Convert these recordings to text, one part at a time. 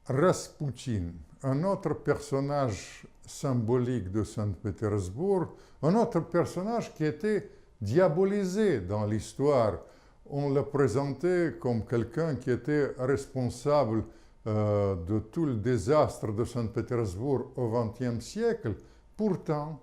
Rasputin, un autre personnage symbolique de Saint-Pétersbourg, un autre personnage qui était diabolisé dans l'histoire. On le présentait comme quelqu'un qui était responsable de tout le désastre de Saint-Pétersbourg au XXe siècle. Pourtant,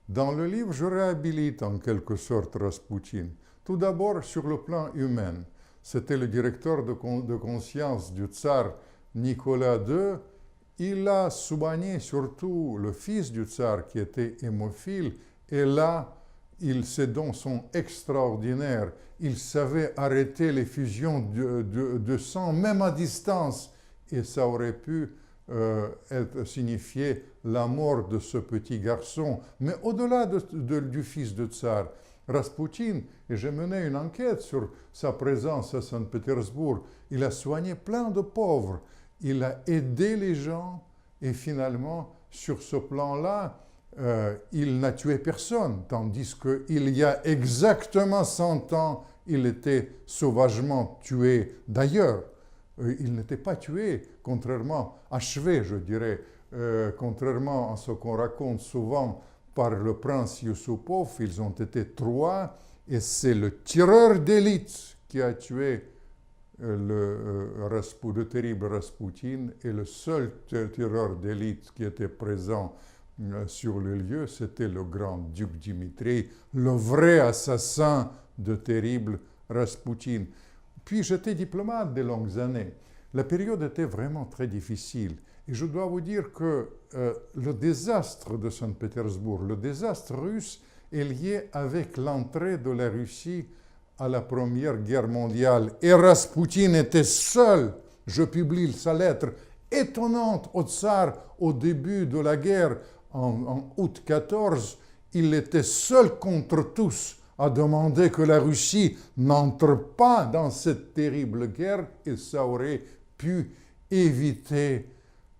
dans le livre, je réhabilite en quelque sorte Rasputin. Tout d'abord sur le plan humain. C'était le directeur de conscience du tsar Nicolas II. Il a soigné surtout le fils du tsar qui était hémophile. Et là, ses dons sont extraordinaires. Il savait arrêter les fusions de sang, même à distance. Et ça aurait pu signifier la mort de ce petit garçon. Mais au-delà du fils de tsar, Rasputin, et j'ai mené une enquête sur sa présence à Saint-Pétersbourg, il a soigné plein de pauvres, il a aidé les gens, et finalement, sur ce plan-là, il n'a tué personne, tandis qu'il y a exactement 100 ans, il était sauvagement tué d'ailleurs. Il n'était pas tué, achevé, je dirais, contrairement à ce qu'on raconte souvent par le prince Yusupov. Ils ont été 3, et c'est le tireur d'élite qui a tué le terrible Rasputin, et le seul tireur d'élite qui était présent sur le lieu, c'était le grand duc Dimitri, le vrai assassin de terrible Rasputin. Puis j'étais diplomate de longues années. La période était vraiment très difficile. Et je dois vous dire que le désastre de Saint-Pétersbourg, le désastre russe, est lié avec l'entrée de la Russie à la Première Guerre mondiale. Et Rasputin était seul. Je publie sa lettre étonnante au tsar au début de la guerre, en août 14. Il était seul contre tous à demander que la Russie n'entre pas dans cette terrible guerre, et ça aurait pu éviter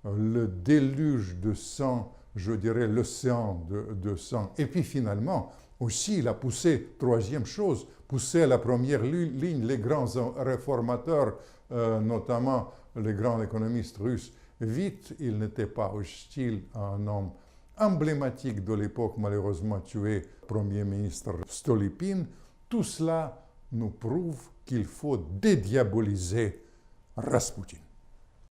le déluge de sang, je dirais l'océan de sang. Et puis finalement, aussi, il a poussé, troisième chose, poussé à la première ligne les grands réformateurs, notamment les grands économistes russes. Vite, il n'était pas hostile à un homme emblématique de l'époque, malheureusement tué, Premier ministre Stolypine. Tout cela nous prouve qu'il faut dédiaboliser Rasputin.